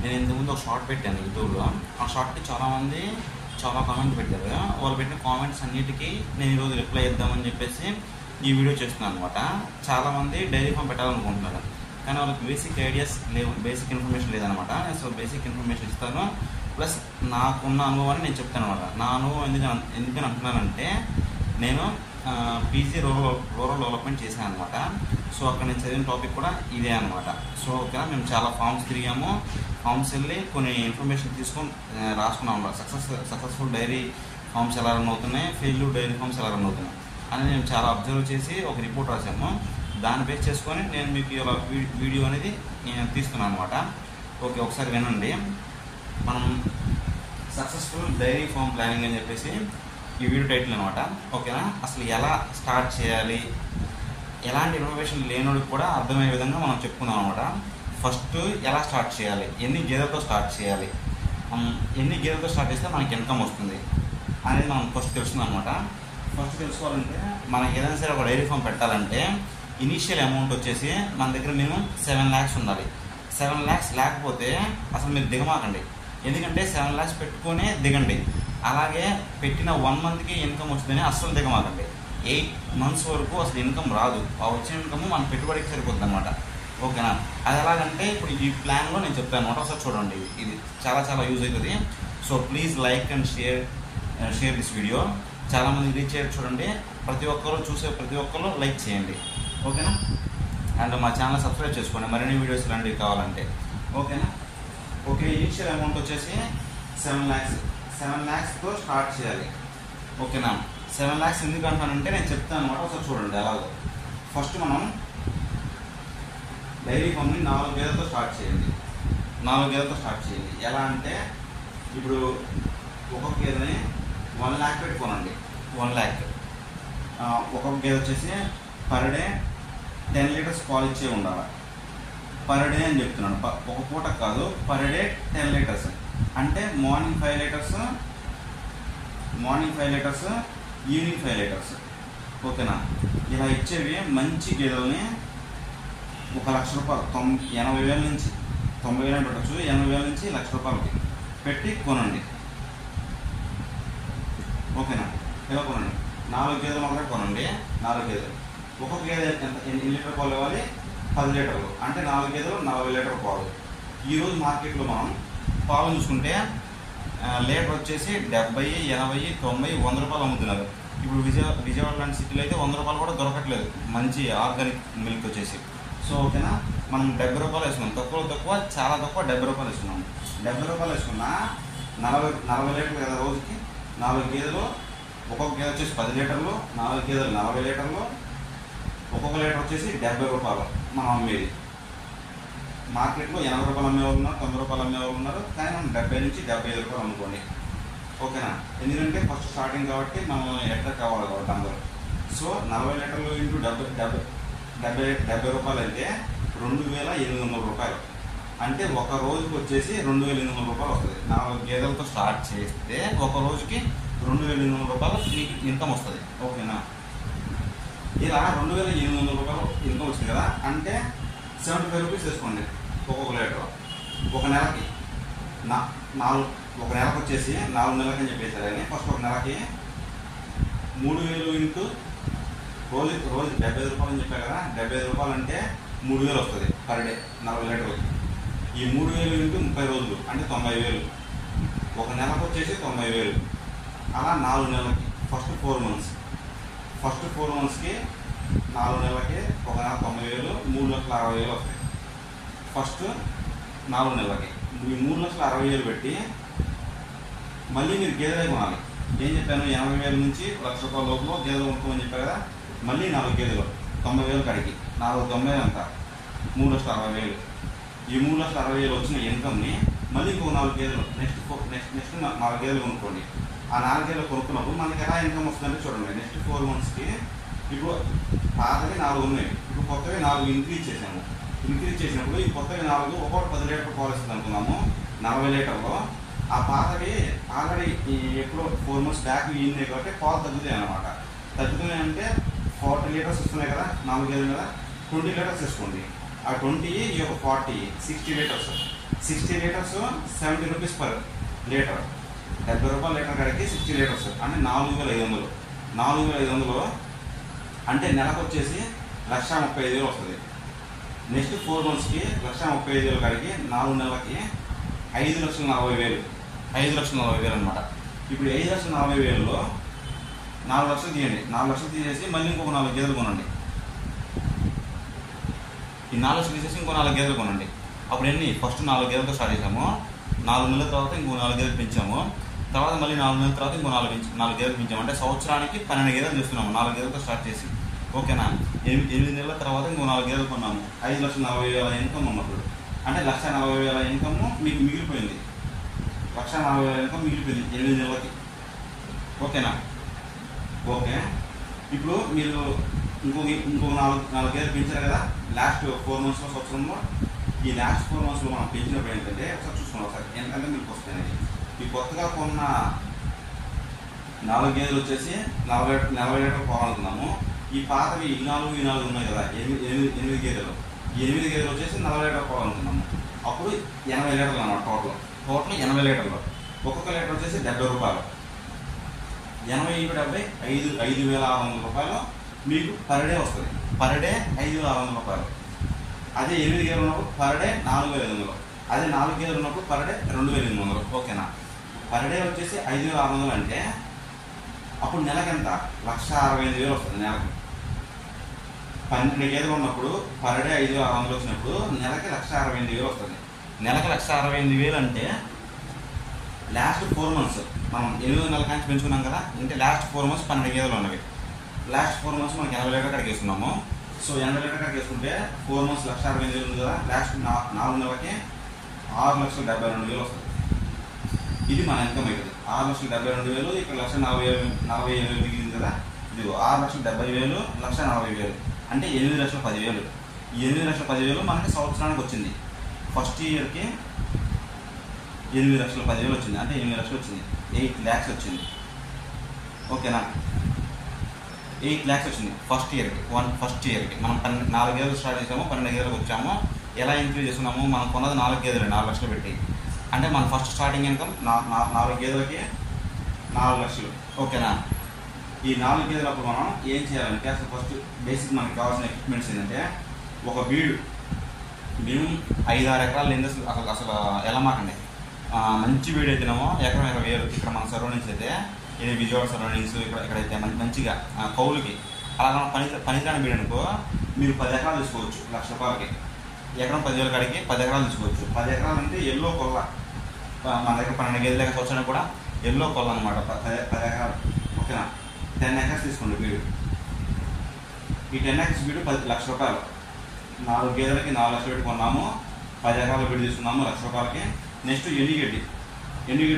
నేను ఇంతకుముందు ఒక షార్ట్ పెట్టాను యూట్యూబ్లో. ఆ షార్ట్కి చాలామంది చాలా కామెంట్ పెట్టారు. వాళ్ళు పెట్టిన కామెంట్స్ అన్నిటికీ నేను ఈరోజు రిప్లై ఇద్దామని చెప్పేసి ఈ వీడియో చేస్తున్నాను అనమాట. చాలామంది డైరీ ఫామ్ పెట్టాలనుకుంటున్నారు, కానీ వాళ్ళకి బేసిక్ ఐడియాస్ లేవు, బేసిక్ ఇన్ఫర్మేషన్ లేదనమాట. సో బేసిక్ ఇన్ఫర్మేషన్ ఇస్తాను, ప్లస్ నాకున్న అనుభవాన్ని నేను చెప్తాను అనమాట. నా అనుభవం ఎందుకని అంటున్నానంటే, నేను పీజీ రూరల్ డెవలప్మెంట్ చేశాను అనమాట. సో అక్కడ నేను చదివిన టాపిక్ కూడా ఇదే అనమాట. సో ఓకేనా, మేము చాలా ఫామ్స్ తిరిగాము, ఫామ్స్ వెళ్ళి కొన్ని ఇన్ఫర్మేషన్ తీసుకొని రాసుకున్నాం అనమాట. సక్సెస్ఫుల్ డైరీ ఫామ్స్ ఎలా రన్ అవుతున్నాయి, ఫెయిల్యూర్ డైరీ ఫామ్స్ ఎలా రన్ అవుతున్నాయి అని నేను చాలా అబ్జర్వ్ చేసి ఒక రిపోర్ట్ రాశాము. దాన్ని బేస్ చేసుకొని నేను మీకు ఇలా వీడియో అనేది తీసుకున్నాను అనమాట. ఓకే, ఒకసారి వినండి. మనం సక్సెస్ఫుల్ డైరీ ఫామ్ ప్లానింగ్ అని చెప్పేసి ఈ వీడియో టైటిల్ అనమాట. ఓకేనా, అసలు ఎలా స్టార్ట్ చేయాలి, ఎలాంటి ఇన్ఫర్మేషన్ లేనోడికి కూడా అర్థమయ్యే విధంగా మనం చెప్పుకుందాం అనమాట. ఫస్ట్ ఎలా స్టార్ట్ చేయాలి, ఎన్ని గేదెలతో స్టార్ట్ చేయాలి, ఎన్ని గేదెలతో స్టార్ట్ చేస్తే మనకి ఇన్కమ్ వస్తుంది అనేది మనం ఫస్ట్ తెలుస్తుంది అనమాట. ఫస్ట్ తెలుసుకోవాలంటే, మనకి ఏదైనా సరే ఒక డైరీ ఫామ్ పెట్టాలంటే ఇనీషియల్ అమౌంట్ వచ్చేసి మన దగ్గర మినిమం 7 lakhs ఉండాలి. 7 lakhs లేకపోతే అసలు మీరు దిగమాకండి. ఎందుకంటే 7 lakhs పెట్టుకునే దిగండి. అలాగే పెట్టిన 1 monthకి ఇన్కమ్ వచ్చిందని అస్సలు దిగమాకండి. 8 months వరకు అసలు ఇన్కమ్ రాదు. ఆ వచ్చిన ఇన్కమ్ మన పెట్టుబడికి సరిపోతుంది అనమాట. ఓకేనా, అది ఎలాగంటే ఇప్పుడు ఈ ప్లాన్లో నేను చెప్తాను అనమాట. ఒకసారి చూడండి, ఇది చాలా యూజ్ అవుతుంది. So please like and share this video. చాలామంది రీచ్ అయ్యారు చూడండి. ప్రతి ఒక్కరు చూసే ప్రతి ఒక్కరు లైక్ చేయండి. ఓకేనా, అండ్ మా ఛానల్ సబ్స్క్రైబ్ చేసుకోండి మరిన్ని వీడియోస్ ఇలాంటివి కావాలంటే. ఓకేనా, ఓకే. ఇనిషియల్ అమౌంట్ వచ్చేసి 7 lakhsతో స్టార్ట్ చేయాలి. ఓకేనా, 7 lakhs ఎందుకు అంటానంటే నేను చెప్తాను అనమాట. ఒకసారి చూడండి ఎలాగో. ఫస్ట్ మనం డైరీ ఫామ్ని 4 గేదెలతో స్టార్ట్ చేయండి. 4 గేదెలతో స్టార్ట్ చేయండి. ఎలా అంటే, ఇప్పుడు ఒక్కొక్క గేదెని 1 lakh పెట్టుకోనండి. 1 lakh ఒక్కొక్క గేదె వచ్చేసి పర్ డే 10 liters పాలు ఇచ్చే ఉండాలి. పర్ డే అని చెప్తున్నాను, ఒక పూట కాదు, పర్ డే 10 liters. అంటే మార్నింగ్ 5 liters, ఈవినింగ్ 5 liters. ఓకేనా, ఇలా ఇచ్చేవి మంచి గేదెలని 1 లక్ష రూపాయలు, 80,000 నుంచి 90,000 పెట్టచ్చు, 80,000 నుంచి 1,00,000 రూపాయలకి పెట్టి కొనండి. ఓకేనా, ఇలా కొనండి. 4 గేదెలు ఒకటే కొనండి. 4 గేదెలు, ఒక్కొక్క గేదె ఎన్ని లీటర్ పాలు ఇవ్వాలి? 10 లీటర్లు. అంటే 4 గేదెలు 40 లీటర్ పాలు. ఈరోజు మార్కెట్లో మనం పాలు చూసుకుంటే లీటర్ వచ్చేసి 70, 80, 90, 100 రూపాయలు అమ్ముతున్నారు. ఇప్పుడు విజయవాడ లాంటి సిటీలో అయితే 100 రూపాయలు కూడా దొరకట్లేదు మంచి ఆర్గానిక్ మిల్క్ వచ్చేసి. సో ఓకేనా, మనం 70 రూపాయలు వేసుకున్నాం, తక్కువ చాలా తక్కువ 70 రూపాయలు వేసుకున్నాం. 70 రూపాయలు వేసుకున్నా 40 లీటర్లు కదా రోజుకి. 4 గేదెలు, ఒక్కొక్క గేదె వచ్చేసి 10 లీటర్లు, 4 గేదెలు 40 లీటర్లు, ఒక్కొక్క లీటర్ వచ్చేసి 70 రూపాయలు మనం అమ్మేది. మార్కెట్లో 80 రూపాయలు అమ్మేవాళ్ళు ఉన్నారు, 90 రూపాయలు అమ్మేవాళ్ళు ఉన్నారు, కానీ మనం 70 నుంచి 75 రూపాయలు అమ్ముకోండి. ఓకేనా, ఎందుకంటే ఫస్ట్ స్టార్టింగ్ కాబట్టి మనం ఎట్లా కావాలి కాబట్టి అందరూ. సో 40 లీటర్లు ఇంటూ 70 రూపాయలు అయితే 2,800 రూపాయలు. అంటే ఒక రోజుకి వచ్చేసి 2,800 రూపాయలు వస్తుంది. 4 గేదెలతో స్టార్ట్ చేస్తే ఒక రోజుకి 2,800 రూపాయలు మీకు ఇన్కమ్ వస్తుంది. ఓకేనా, ఇలా 2,800 రూపాయలు ఇన్కమ్ వచ్చింది కదా, అంటే 75 రూపీస్ వేసుకోండి ఒక్కొక్క లీటర్. ఒక నెలకి ఒక నెలకు వచ్చేసి 4 నెలలకి అని చెప్పేసారు అని. ఫస్ట్ ఒక నెలకి 3,000 ఇంటూ రోజు 75 రూపాయలు అని చెప్పారు కదా. 75 రూపాయలు అంటే 3,000 వస్తుంది పర్ డే 40 లీటర్లకి. ఈ 3,000 ఇంటూ 30 రోజులు అంటే 90,000. ఒక నెలకు వచ్చేసి 90,000. అలా 4 నెలలకి ఫస్ట్ 4 months. ఫస్ట్ 4 monthsకి 4 నెలలకి ఒక నెల 90,000, 3,60,000 వస్తాయి ఫస్ట్ 4 నెలలకి. ఈ 3,60,000 పెట్టి మళ్ళీ మీరు గేదెలే కొనాలి. ఏం చెప్పాను, 80,000 నుంచి 1,00,000 రూపాయల లోపల గేదెలు కొనుక్కోమని చెప్పారు కదా. మళ్ళీ 4 గేదెలు 90,000 కడిగి 4,90,000 అంతా 3,60,000. ఈ 3,60,000 వచ్చిన ఇన్కమ్ని మళ్ళీ ఇంకో 4 గేదెలు నెక్స్ట్ 4 గేదెలు కొనుక్కోండి. ఆ 4 గేదెలు కొనుక్కున్నప్పుడు మనకి ఎలా ఇన్కమ్ వస్తుందంటే చూడండి. నెక్స్ట్ 4 monthsకి ఇప్పుడు పాతవి 4 ఉన్నాయి, ఇప్పుడు కొత్తవి 4 ఇంక్రీజ్ చేసాము. ఇంక్రీజ్ చేసినప్పుడు ఈ కొత్తవి 4 ఒక్కొక్క 10 లీటర్ పాలు వస్తుంది అనుకున్నాము 40 లీటర్లో. ఆ పాతవి ఆల్రెడీ ఎప్పుడో 4 months బ్యాక్ ఈనాయి కాబట్టి పాలు తగ్గుతాయి అన్నమాట. తగ్గుతున్నాయి అంటే 40 లీటర్స్ వస్తున్నాయి కదా 4 గేదెలు కదా, 20 లీటర్స్ వేసుకోండి. ఆ 20 ఈ యొక్క 40 60 litres. 60 litres 70 rupees per litre. 70 రూపాయల లీటర్ కాడికి 60 లీటర్స్ అంటే 4500. 4500 అంటే నెలకు వచ్చేసి 1,35,000 వస్తుంది. నెక్స్ట్ 4 monthsకి 1,35,000 కాడికి 4 నెలలకి 5,40,000. 5,40,000 అనమాట. ఇప్పుడు 5,40,000లో 4 లక్షలు తీయండి. 4 లక్షలు తీసేసి మళ్ళీ ఇంకొక 4 గేదెలు కొనండి. ఈ 4 లక్షలు తీసేసి ఇంకో 4 గేదెలు కొనండి. అప్పుడు ఎన్ని? ఫస్ట్ 4 గేదెలతో స్టార్ట్ చేసాము. 4 నెలల తర్వాత ఇంకో 4 గేదెలు పెంచాము. తర్వాత మళ్ళీ 4 నెలల తర్వాత ఇంకో 4 గేదెలు పెంచాము. అంటే సంవత్సరానికి 12 గేదెలు చేస్తున్నాము 4 గేదెలతో స్టార్ట్ చేసి. ఓకేనా? 8 నెలల తర్వాత ఇంకో 4 గేదెలు కొన్నాము. 5,40,000 ఇన్కమ్ ఉన్నప్పుడు అంటే 1,40,000 ఇన్కమ్ మీకు మిగిలిపోయింది. 1,40,000 ఇన్కమ్ మిగిలిపోయింది 8 నెలలకి. ఓకేనా? ఓకే. ఇప్పుడు మీరు ఇంకో 4 గేదెలు పెంచారు కదా లాస్ట్ 4 monthsలో సంవత్సరంలో. ఈ లాస్ట్ 4 monthsలో మనం పెంచినప్పుడు ఏంటంటే ఒకసారి చూసుకోండి. ఒకసారి ఎందుకంటే మీకు వస్తాయి. ఈ కొత్తగా కొన్న 4 గేదెలు వచ్చేసి 40 లీటర్లు పోవాలనుకున్నాము. ఈ పాతవి ఈ 4 ఉన్నాయి కదా 8 గేదెలు. ఈ 8 గేదెలు వచ్చేసి 40 లీటర్లు పోవాలనుకున్నాము. అప్పుడు 80 లీటర్లు అన్నమాట. టోటల్ 80 లీటర్లు. ఒక్కొక్క లీటర్ వచ్చేసి 70 రూపాయలు. 80 × 70 5,600 రూపాయలు మీకు పర్ డే వస్తుంది. పర్ డే 5,600 రూపాయలు. అదే 8 గేదెలు ఉన్నప్పుడు పర్ డే 4,500. అదే 4 గేదెలు ఉన్నప్పుడు పర్ డే 2,800. ఓకేనా? పర్ డే వచ్చేసి 5,600 అంటే అప్పుడు నెలకి ఎంత? 1,65,000 వస్తుంది నెలకి. 12 గేదెలు ఉన్నప్పుడు పర్ డే 5,600 వచ్చినప్పుడు నెలకి 1,65,000 వస్తుంది. నెలకి 1,65,000 అంటే లాస్ట్ 4 months మనం 8 నెలల కాంచి పెంచుకున్నాం కదా. అంటే లాస్ట్ 4 months 12 గేదెలు ఉన్నవి. లాస్ట్ 4 months మనకి 80 లీటర్ కాడికి వేసుకున్నాము. సో 80 లీటర్ కాడికి వేసుకుంటే 4 months 1,65,000 ఉంది కదా. లాస్ట్ 4 నెలలకి 6,72,000 వస్తుంది. ఇది మన ఇన్కమ్ అవుతుంది. 6,72,000 ఇక్కడ 1,40,000 మిగిలింది కదా. ఇది 6,70,000 1,40,000 అంటే 8,10,000. ఈ 8,10,000 మనకి సంవత్సరానికి వచ్చింది. ఫస్ట్ ఇయర్కి 8,10,000 వచ్చింది. అంటే 8 లక్షలు వచ్చింది. 8 lakhs వచ్చింది. ఓకేనా? 8 lakhs వచ్చింది ఫస్ట్ ఇయర్కి. మనం 4 గేదెలు స్టార్ట్ చేసాము. 12 గేదెలకు వచ్చాము. ఎలా ఇంక్రీజ్ చేస్తున్నాము? మనం కొన్నది 4 గేదెలు 4 లక్షలు పెట్టి. అంటే మన ఫస్ట్ స్టార్టింగ్ ఇన్కమ్ 4 గేదెలకి 4 లక్షలు. ఓకేనా? ఈ 4 గేదెలప్పుడు మనం ఏం చేయాలంటే అసలు ఫస్ట్ బేసిక్ మనకి కావాల్సిన ఎక్విప్మెంట్స్ ఏంటంటే ఒక బీడు మినిమం 5-6 ఎకరాలు లేని అసలు ఎలా మాకండి. మంచి బీడు అయితేనేమో ఎకరం 20,000. ఇక్కడ మన సరౌండింగ్స్ అయితే ఇది విజయవాడ సరౌండింగ్స్ ఇక్కడైతే మంచిగా కౌలుకి అలా పనికిరాని బీడు అనుకో మీరు 10 ఎకరాలు తీసుకోవచ్చు 1,00,000 రూపాయలకి. ఎకరం 10,000 కాడికి 10 ఎకరాలు తీసుకోవచ్చు. 10 ఎకరాలు అంటే ఎల్లో కొల్ల. మన దగ్గర 12 గేదెల దగ్గర వచ్చానికి కూడా ఎల్లో కొల్ల అనమాట. 10 ఎకరాలు. ఓకేనా? 10 acres తీసుకోండి బీడు. ఈ 10 acres బీడు 10,00,000 రూపాయలు. 4 గేదెలకి 4 లక్షలు పెట్టి కొన్నాము. 10 ఎకరాల బీడు తీసుకున్నాము 1,00,000 రూపాయలకి. నెక్స్ట్ ఎండుగడ్డి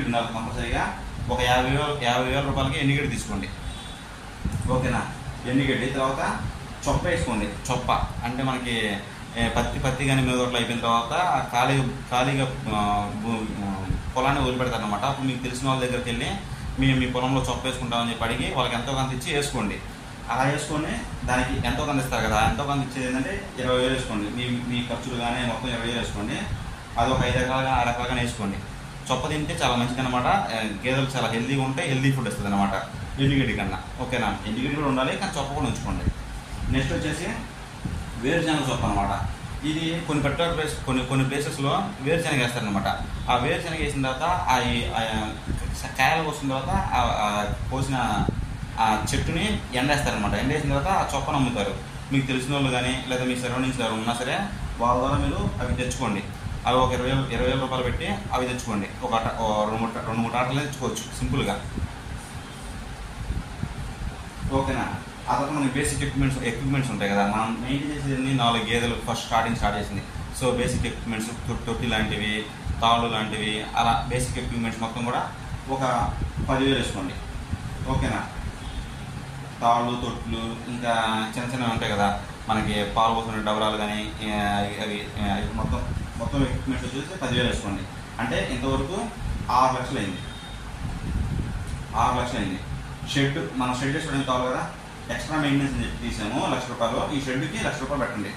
ఉండాలి కంపల్సరీగా. ఒక 50,000 రూపాయలకి ఎండుగడ్డి తీసుకోండి. ఓకేనా? ఎండుగడ్డి. తర్వాత చొప్ప వేసుకోండి. చొప్ప అంటే మనకి పత్తి కానీ మీద అయిపోయిన తర్వాత ఖాళీగా పొలాన్ని వదిలిపెడతారు అనమాట. అప్పుడు మీకు తెలిసిన వాళ్ళ దగ్గరికి వెళ్ళి మీ పొలంలో చొప్ప వేసుకుంటామని చెప్పి అడిగి వాళ్ళకి ఎంతో కొంత ఇచ్చి వేసుకోండి. అలా వేసుకొని దానికి ఎంతో కొంత ఇస్తారు కదా. ఎంతో కొంత ఇచ్చేది ఏంటంటే 20,000 వేసుకోండి. మీ ఖర్చులు కానీ మొత్తం 20,000 వేసుకోండి. అది ఒక 5 ఎకరాలుగా 6 ఎకరాలుగానే వేసుకోండి. చొప్ప తింటే చాలా మంచిది అనమాట. గేదెలు చాలా హెల్తీగా ఉంటాయి. హెల్తీ ఫుడ్ ఇస్తుంది అనమాట ఎండుగడ్డి కన్నా. ఓకేనా? ఎండుగడ్డి కూడా ఉండాలి కానీ చొప్ప కూడా ఉంచుకోండి. నెక్స్ట్ వచ్చేసి వేరుశనగ చొప్ప అనమాట. ఇది కొన్ని ప్లేసెస్లో వేరుశనగ వేస్తారనమాట. ఆ వేరుశనగ వేసిన తర్వాత కాయలు కోసిన తర్వాత కోసిన ఆ చెట్టుని ఎండేస్తారనమాట. ఎండేసిన తర్వాత ఆ చొప్పను అమ్ముతారు. మీకు తెలిసిన వాళ్ళు కానీ లేదా మీ సరౌండింగ్స్ ఎవరు ఉన్నా సరే వాళ్ళ ద్వారా మీరు అవి తెచ్చుకోండి. అవి ఒక 20,000 రూపాయలు పెట్టి అవి తెచ్చుకోండి. ఒక 2-3 ఆటలు తెచ్చుకోవచ్చు సింపుల్గా. ఓకేనా? ఆ తర్వాత మనకి బేసిక్ ఎక్విప్మెంట్స్ ఉంటాయి కదా. మనం మెయింటైన్ చేసేది 4 గేదెలు ఫస్ట్ స్టార్ట్ చేసింది. సో బేసిక్ ఎక్విప్మెంట్స్ తొట్టి లాంటివి, తాళ్ళు లాంటివి, అలా బేసిక్ ఎక్విప్మెంట్స్ మొత్తం కూడా ఒక 10,000 వేసుకోండి. ఓకేనా? తాళ్ళు, తొట్లు, ఇంకా చిన్నవి ఉంటాయి కదా మనకి పాలు పోసుకునే డబరాలు కానీ అవి మొత్తం ఎక్విప్మెంట్స్ వచ్చేసి 10,000 వేసుకోండి. అంటే ఇంతవరకు 6 లక్షలు అయింది. 6 లక్షలు అయింది. మనం షెడ్ వేసుకోవడానికి కావాలి కదా. ఎక్స్ట్రా మెయింటెనెన్స్ అని చెప్పి తీసాము 1,00,000 రూపాయలు. ఈ షెడ్కి 1,00,000 రూపాయలు పెట్టండి.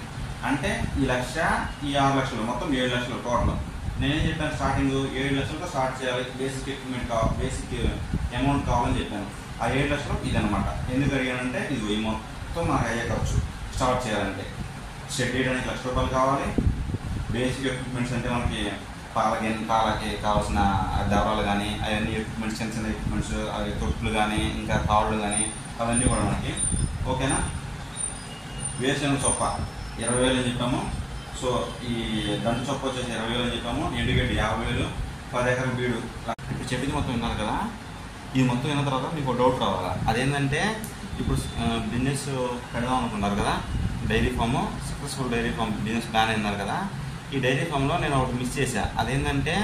అంటే ఈ 1,00,000 ఈ 6 లక్షలు మొత్తం 7 లక్షలు టోటల్. నేనేం చెప్పాను, స్టార్టింగ్ 7 లక్షలతో స్టార్ట్ చేయాలి, బేసిక్ ఎక్విప్మెంట్ బేసిక్ అమౌంట్ కావాలని చెప్పాను. ఆ 7 లక్షలు ఇదనమాట. ఎందుకు అడిగానంటే ఇది ఈ మొత్తం నాకు అయ్యే ఖర్చు స్టార్ట్ చేయాలంటే. షెడ్ వేయడానికి ₹1,00,000 కావాలి. బేసిక్ ఎక్విప్మెంట్స్ అంటే మనకి పాలకి కావాల్సిన దవరాలు కానీ అవన్నీ ఎక్విప్మెంట్స్, చిన్న చిన్న ఎక్విప్మెంట్స్, అవి తొట్లు కానీ ఇంకా తాళ్ళు కానీ అవన్నీ కూడా మనకి. ఓకేనా. వేరుశనగ చొప్ప 20,000 అని చెప్పాము. సో ఈ దంటు చొప్ప వచ్చేసి 20,000 అని చెప్పాము. ఎండుగడ్డి 50,000, 10 ఎకరాల బీడు. ఇప్పుడు చెప్పింది మొత్తం విన్నారు కదా. ఇది మొత్తం విన్న తర్వాత మీకు డౌట్ రావాలా, అదేంటంటే ఇప్పుడు బిజినెస్ పెడదాం అనుకున్నారు కదా, dairy farm, successful dairy farm business plan అయినారు కదా. ఈ డైరీ ఫామ్లో నేను ఒకటి మిస్ చేశా. అదేంటంటే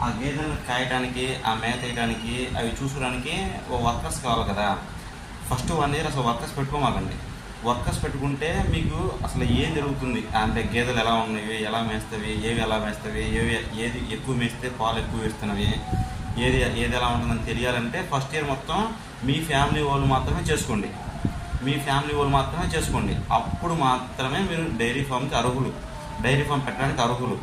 ఆ గేదెలను కాయటానికి, ఆ మేత వేయడానికి, అవి చూసుకోవడానికి ఓ వర్కర్స్ కావాలి కదా. ఫస్ట్ 1 ఇయర్ అసలు వర్కర్స్ పెట్టుకోమాకండి. వర్కర్స్ పెట్టుకుంటే మీకు అసలు ఏం జరుగుతుంది అంటే గేదెలు ఎలా ఉన్నాయి, ఎలా మేస్తవి, ఏవి ఎలా మేస్తవి, ఏది ఎక్కువ మేస్తే పాలు ఎక్కువ వేస్తున్నవి, ఏది ఎలా ఉంటుందని తెలియాలంటే ఫస్ట్ ఇయర్ మొత్తం మీ ఫ్యామిలీ వాళ్ళు మాత్రమే చేసుకోండి. అప్పుడు మాత్రమే మీరు డైరీ ఫామ్కి అర్హులు, డైరీ ఫామ్ పెట్టడానికి అర్హులు.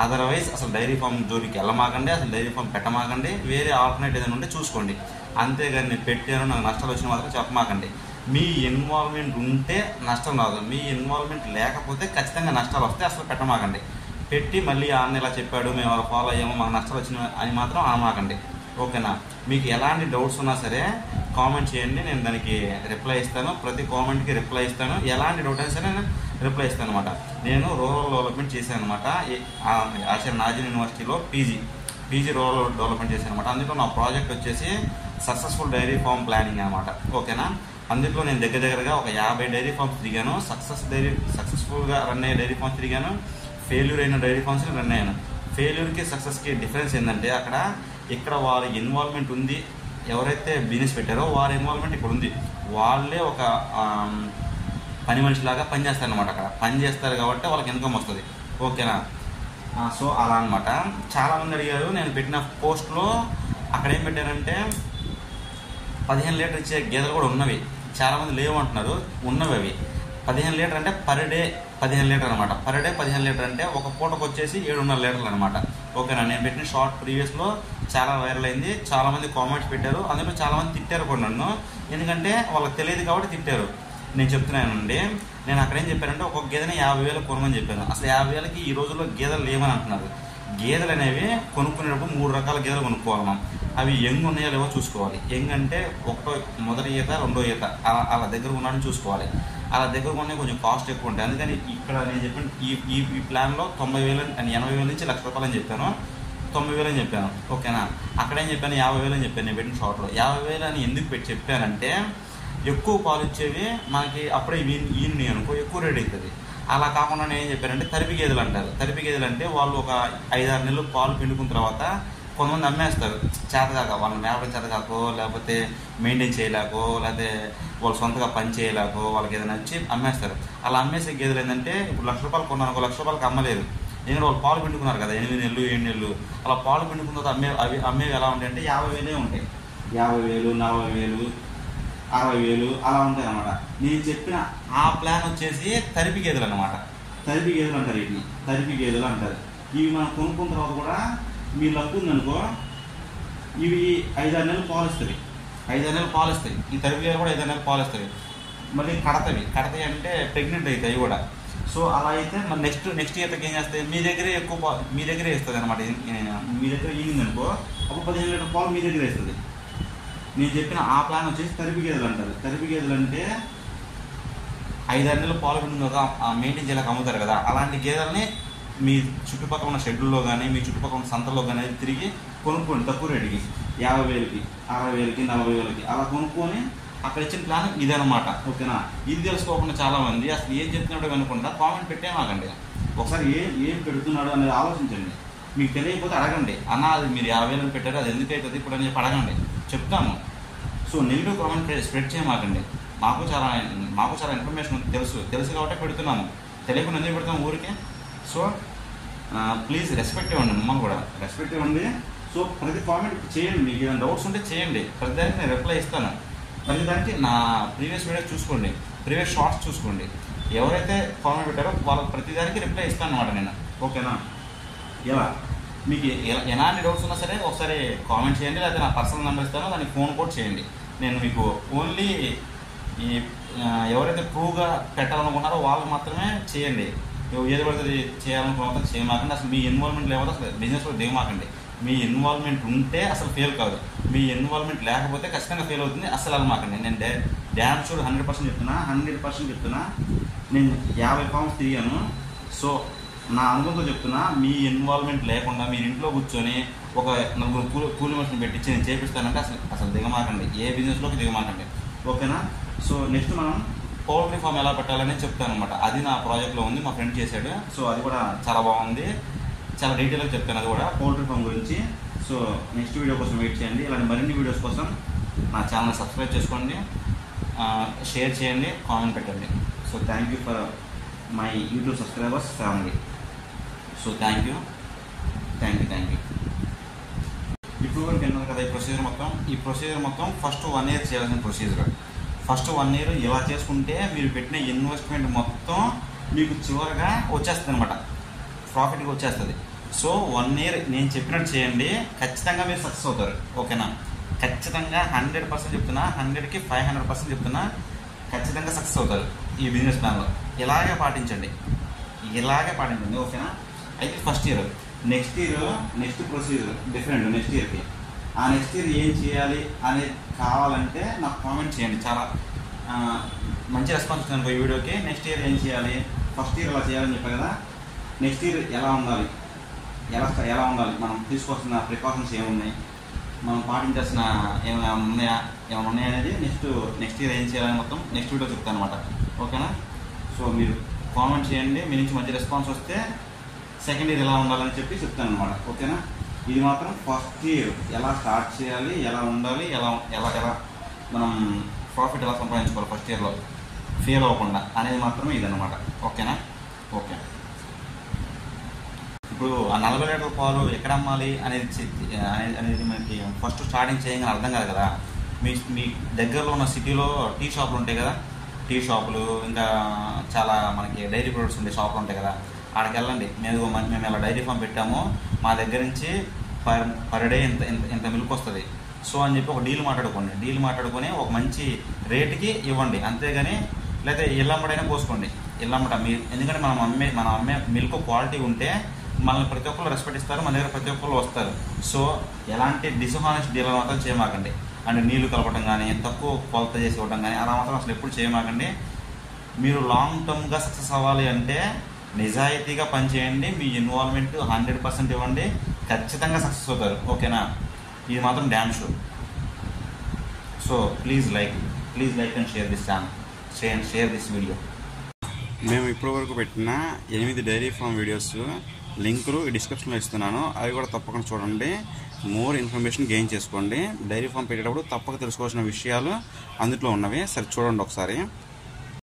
అదర్వైజ్ అసలు డైరీ ఫామ్ జోలికి వెళ్ళమాకండి, అసలు డైరీ ఫామ్ పెట్టమాకండి. వేరే ఆల్టర్నేట్ ఏదైనా ఉంటే చూసుకోండి. అంతేగాని నేను పెట్టాను నాకు నష్టాలు వచ్చిన మాత్రం చెప్పమాకండి. మీ ఇన్వాల్వ్మెంట్ ఉంటే నష్టం రాదు, మీ ఇన్వాల్వ్మెంట్ లేకపోతే ఖచ్చితంగా నష్టాలు వస్తాయి. అసలు పెట్టమాకండి. పెట్టి మళ్ళీ అన్న ఇలా చెప్పాడు, మేము అలా ఫాలో అయ్యాము, మాకు నష్టాలు వచ్చినాయి అని మాత్రం అనమాకండి. ఓకేనా. మీకు ఎలాంటి డౌట్స్ ఉన్నా సరే కామెంట్ చేయండి, నేను దానికి రిప్లై ఇస్తాను. ప్రతి కామెంట్కి రిప్లై ఇస్తాను. ఎలాంటి డౌట్ అయినా సరే నేను రిప్లై ఇస్తాను అనమాట. నేను రూరల్ డెవలప్మెంట్ చేశాను అనమాట. ఆచార్య నాజర్ యూనివర్సిటీలో పీజీ రూరల్ డెవలప్మెంట్ చేశాను అనమాట. అందులో నా ప్రాజెక్ట్ వచ్చేసి సక్సెస్ఫుల్ డైరీ ఫామ్ ప్లానింగ్ అనమాట. ఓకేనా. అందులో నేను దగ్గరగా ఒక 50 డైరీ ఫామ్స్ తిరిగాను. సక్సెస్ఫుల్గా రన్ అయ్యే డైరీ ఫామ్స్ తిరిగాను, ఫెయిల్యూర్ అయిన డైరీ ఫామ్స్ రన్ అయ్యాను. ఫెయిల్యూర్కి సక్సెస్కి డిఫరెన్స్ ఏంటంటే ఇక్కడ వాళ్ళ ఇన్వాల్వ్మెంట్ ఉంది. ఎవరైతే బిజినెస్ పెట్టారో వారి ఇన్వాల్వ్మెంట్ ఇక్కడ ఉంది. వాళ్ళే ఒక పని మనిషిలాగా పనిచేస్తారు అనమాట. అక్కడ పని చేస్తారు కాబట్టి వాళ్ళకి ఇన్కమ్ వస్తుంది. ఓకేనా. సో అలా అనమాట. చాలామంది అడిగారు, నేను పెట్టిన పోస్ట్లో అక్కడ ఏం పెట్టారంటే 15 లీటర్ ఇచ్చే గేదెలు కూడా ఉన్నవి. చాలామంది లేవు అంటున్నారు. ఉన్నవి అవి 15 లీటర్ అంటే పర్ డే 15 లీటర్ అనమాట. పర్ డే 15 లీటర్ అంటే ఒక పూటకు వచ్చేసి 7.5 లీటర్లు అనమాట. ఓకేనా. నేను పెట్టిన షార్ట్ ప్రీవియస్లో చాలా వైరల్ అయింది. చాలామంది కామెంట్స్ పెట్టారు. అందులో చాలామంది తిట్టారు కూడా నన్ను. ఎందుకంటే వాళ్ళకి తెలియదు కాబట్టి తిట్టారు. నేను చెప్తున్నానండి, నేను అక్కడ ఏం చెప్పానంటే ఒక్కొక్క గేదెని 50,000 కొనమని చెప్పాను. అసలు 50,000కి ఈ రోజుల్లో గేదెలు లేవని అంటున్నారు. గేదెలు అనేవి కొనుక్కునేటప్పుడు 3 రకాల గేదెలు కొనుక్కోవాలి మనం. అవి యంగ్ ఉన్నాయో లేవో చూసుకోవాలి. యంగ్ అంటే మొదటి ఈత, రెండో ఈత అలా దగ్గర ఉన్నాడని చూసుకోవాలి. అలా దగ్గర ఉన్నాయి కొంచెం కాస్ట్ ఎక్కువ ఉంటాయి. అందుకని ఇక్కడ నేను చెప్పిన ఈ ప్లాన్లో 90,000 అని 80,000 నుంచి ₹1,00,000 అని చెప్పాను. 90,000 అని చెప్పాను. ఓకేనా. అక్కడేం చెప్పాను 50,000 అని చెప్పాను. నేను పెట్టిన షార్ట్లో 50,000 అని ఎందుకు చెప్పానంటే ఎక్కువ పాలు ఇచ్చేవి మనకి అప్పుడే ఈయన్ని అనుకో ఎక్కువ రేట్ అవుతుంది. అలా కాకుండా నేను ఏం చెప్పానంటే తరిపి గేదెలు అంటారు. తరిపి గేదెలు అంటే వాళ్ళు ఒక 5-6 నెలలు పాలు పిండుకున్న తర్వాత కొంతమంది అమ్మేస్తారు. చేతగాక వాళ్ళని మేపడం చేతగాకో, లేకపోతే మెయింటైన్ చేయలేకో, లేకపోతే వాళ్ళు సొంతగా పని చేయలేకో, వాళ్ళకి ఏదైనా వచ్చి అమ్మేస్తారు. అలా అమ్మేసే గేదెలు ఏంటంటే ఇప్పుడు ₹1,00,000 కొన్నాను, ₹1,00,000 అమ్మలేరు. ఎందుకంటే వాళ్ళు పాలు పిండుకున్నారు కదా 8 నెలలు 7 నెలలు. అలా పాలు పిండుకున్న తర్వాత అమ్మేవి ఎలా ఉంటాయంటే 50,000 ఉంటాయి. 50,000, 40,000, 60,000 అలా ఉంటాయి అన్నమాట. నేను చెప్పిన ఆ ప్లాన్ వచ్చేసి తరిపి గేదెలు అనమాట. తరిపి గేదెలు అంటారు. వీటిని తరిపి గేదెలు అంటారు. ఇవి మనం కొనుక్కున్న తర్వాత కూడా మీ లక్ ఉందనుకో ఇవి 5-6 నెలలు పాలు ఇస్తాయి. 5-6 నెలలు పాలు ఇస్తాయి. ఈ తరిపి గేదెలు కూడా 5-6 నెలలు పాలు ఇస్తాయి. మళ్ళీ కడతాయి అంటే ప్రెగ్నెంట్ అవుతాయి కూడా. సో అలా అయితే మరి నెక్స్ట్ ఈతకి ఏం చేస్తాయి, మీ దగ్గరే ఇస్తుంది అనమాట. మీ దగ్గర ఈనింది అనుకో అప్పుడు 15 లీటర్ పాలు మీ దగ్గర ఇస్తుంది. నేను చెప్పిన ఆ ప్లాన్ వచ్చేసి తరిపి గేదెలు అంటారు. తరిపి గేదెలు అంటే 5-6 నెలలు పాలు పిండిన తర్వాత మెయింటైన్ చేయలేక అమ్ముతారు కదా. అలాంటి గేదెలని మీ చుట్టుపక్కల ఉన్న షెడ్యూల్లో కానీ మీ చుట్టుపక్కల ఉన్న సంతల్లో కానీ తిరిగి కొనుక్కోండి తక్కువ రేటుకి. 50,000కి, 60,000కి, 40,000కి అలా కొనుక్కొని అక్కడ ఇచ్చిన ప్లాన్ ఇదనమాట. ఓకేనా. ఇది తెలుసుకోకుండా చాలామంది అసలు ఏం చెప్తున్నాడో వినకుండా కామెంట్ పెట్టేమాకండి. ఒకసారి ఏం పెడుతున్నాడో అనేది ఆలోచించండి. మీకు తెలియకపోతే అడగండి. అన్న అది మీరు 50,000 పెట్టారు, అది ఎందుకు అవుతుంది ఇప్పుడు అని చెప్పి అడగండి, చెప్తాము. సో నెగిటివ్ కామెంట్ స్ప్రెడ్ చేయమాకండి. మాకు చాలా ఇన్ఫర్మేషన్ తెలుసు కాబట్టి పెడుతున్నాము. తెలియకుండా ఎందుకు పెడతాము ఊరికే. సో ప్లీజ్ రెస్పెక్ట్ ఇవ్వండి, మమ్మల్ని కూడా రెస్పెక్ట్ ఇవ్వండి. సో ప్రతి కామెంట్ చేయండి. మీకు ఏమైనా డౌట్స్ ఉంటే చేయండి. ప్రతి దానికి నేను రిప్లై ఇస్తాను. ప్రతి దానికి నా ప్రీవియస్ వీడియోస్ చూసుకోండి, ప్రీవియస్ షార్ట్స్ చూసుకోండి. ఎవరైతే కామెంట్ పెట్టారో వాళ్ళకి ప్రతి దానికి రిప్లై ఇస్తాను అన్నమాట నేను. ఓకేనా. ఎలా మీకు ఎలాంటి డౌట్స్ ఉన్నా సరే ఒకసారి కామెంట్ చేయండి, లేకపోతే నా పర్సనల్ నెంబర్ ఇస్తానో దానికి ఫోన్ కూడా చేయండి. నేను మీకు ఓన్లీ ఈ ఎవరైతే ప్రూవ్గా పెట్టాలనుకున్నారో వాళ్ళు మాత్రమే చేయండి. ఏది పడితే చేయాలనుకున్న చేయమాకండి. అసలు మీ ఇన్వాల్వ్మెంట్ లేకపోతే అసలు బిజినెస్లో దిగమాకండి. మీ ఇన్వాల్వ్మెంట్ ఉంటే అసలు ఫెయిల్ కాదు, మీ ఇన్వాల్వ్మెంట్ లేకపోతే ఖచ్చితంగా ఫెయిల్ అవుతుంది. అసలు వెళ్ళమాకండి. నేను డ్యామ్ షూర్ 100% చెప్తున్నా, 100% చెప్తున్నా. నేను 50 ఫామ్స్ తిరిగాను. సో నా అనుభవంతో చెప్తున్నా, మీ ఇన్వాల్వ్మెంట్ లేకుండా మీరు ఇంట్లో కూర్చొని ఒక 4 కూలి మనుషులు పెట్టించి నేను చేపిస్తానంటే అసలు దిగమాకండి. ఏ బిజినెస్లోకి దిగమాకండి. ఓకేనా? సో నెక్స్ట్ మనం పౌల్ట్రీ ఫామ్ ఎలా పెట్టాలని చెప్తాను అనమాట. అది నా ప్రాజెక్ట్లో ఉంది, మా ఫ్రెండ్ చేశాడు. సో అది కూడా చాలా బాగుంది, చాలా డీటెయిల్గా చెప్తాను అది కూడా పౌల్ట్రీ ఫామ్ గురించి. సో నెక్స్ట్ వీడియో కోసం వెయిట్ చేయండి. ఇలాంటి మరిన్ని వీడియోస్ కోసం నా ఛానల్ సబ్స్క్రైబ్ చేసుకోండి, షేర్ చేయండి, కామెంట్ పెట్టండి. So thank you for my YouTube subscribers family. So thank you. ఇప్పుడు వరకు విన్నాను కదా ఈ ప్రొసీజర్ మొత్తం ఫస్ట్ 1 year చేయాల్సిన ప్రొసీజర్. ఫస్ట్ 1 year ఇలా చేసుకుంటే మీరు పెట్టిన ఇన్వెస్ట్మెంట్ మొత్తం మీకు చివరిగా వచ్చేస్తుంది అనమాట, ప్రాఫిట్గా వచ్చేస్తుంది. సో 1 year నేను చెప్పినట్టు చేయండి, ఖచ్చితంగా మీరు సక్సెస్ అవుతారు. ఓకేనా? ఖచ్చితంగా 100% చెప్తున్నా, 100కి 500% చెప్తున్నా, ఖచ్చితంగా సక్సెస్ అవుతారు ఈ బిజినెస్ ప్లాన్లో. ఇలాగే పాటించండి. ఓకేనా? అయితే first year, next procedure different. Next ఇయర్కి ఆ నెక్స్ట్ ఇయర్ ఏం చేయాలి అనేది కావాలంటే నాకు కామెంట్ చేయండి. చాలా మంచి రెస్పాన్స్ వచ్చింది ఈ వీడియోకి. నెక్స్ట్ ఇయర్ ఏం చేయాలి, ఫస్ట్ ఇయర్ ఎలా చేయాలని చెప్పాను కదా, నెక్స్ట్ ఇయర్ ఎలా ఉండాలి, మనం తీసుకోవాల్సిన ప్రికాషన్స్ ఏమున్నాయి, మనం పాటించాల్సిన ఏమైనా ఉన్నాయా అనేది నెక్స్ట్ ఇయర్ ఏం చేయాలని మొత్తం నెక్స్ట్ వీడియో చెప్తాను అనమాట. ఓకేనా? సో మీరు కామెంట్ చేయండి. మీ నుంచి మంచి రెస్పాన్స్ వస్తే సెకండ్ ఇయర్ ఎలా ఉండాలని చెప్పి చెప్తాను అనమాట. ఓకేనా? ఇది మాత్రం ఫస్ట్ ఇయర్ ఎలా స్టార్ట్ చేయాలి, ఎలా ఉండాలి, ఎలా మనం ప్రాఫిట్ ఎలా సంపాదించుకోవాలి ఫస్ట్ ఇయర్లో ఫెయిల్ అవ్వకుండా అనేది మాత్రమే ఇదన్నమాట. ఓకేనా? ఓకే. ఇప్పుడు ఆ 40 లీటర్ల పాలు ఎక్కడ అమ్మాలి అనేది మనకి ఫస్ట్ స్టార్టింగ్ చేయగానే అర్థం కాదు కదా. మీ దగ్గరలో ఉన్న సిటీలో టీ షాపులు ఉంటాయి కదా, టీ షాపులు ఇంకా చాలా మనకి డైరీ ప్రొడక్ట్స్ ఉండే షాపులు ఉంటాయి కదా, ఆడికి వెళ్ళండి. మేము ఇలా డైరీ ఫామ్ పెట్టాము, మా దగ్గర నుంచి పర్ డే ఇంత మిల్క్ వస్తుంది సో అని చెప్పి ఒక డీల్ మాట్లాడుకొని ఒక మంచి రేటుకి ఇవ్వండి. అంతేగాని లేకపోతే ఇళ్ళమ్మడైనా పోసుకోండి. ఇళ్ళమ్మట మీరు, ఎందుకంటే మనం అమ్మే మిల్క్ క్వాలిటీ ఉంటే మనల్ని ప్రతి ఒక్కరు రెస్పెక్ట్ ఇస్తారు, మన దగ్గర ప్రతి ఒక్కరు వస్తారు. సో ఎలాంటి డిస్హానెస్ట్ డీల్ మాత్రం చేయమాకండి. అంటే నీళ్లు కలపడం కానీ, తక్కువ కొలత చేసి ఇవ్వడం కానీ అలా మాత్రం అసలు ఎప్పుడు చేయమాకండి. మీరు లాంగ్ టర్మ్గా సక్సెస్ అవ్వాలి అంటే నిజాయితీగా పనిచేయండి. మీ ఇన్వాల్వ్మెంట్ 100% ఇవ్వండి, ఖచ్చితంగా సక్సెస్ అవుతారు. ఓకేనా? ఇది మాత్రం damn sure. So please like and share this channel, share this video. మేము ఇప్పటివరకు పెట్టిన 8 డైరీ ఫామ్ వీడియోస్ లింకులు డిస్క్రిప్షన్లో ఇస్తున్నాను, అవి కూడా తప్పకుండా చూడండి. మోర్ ఇన్ఫర్మేషన్ గెయిన్ చేసుకోండి. డైరీ ఫామ్ పెట్టేటప్పుడు తప్పక తెలుసుకోవాల్సిన విషయాలు అందులో ఉన్నవి. సరే చూడండి ఒకసారి.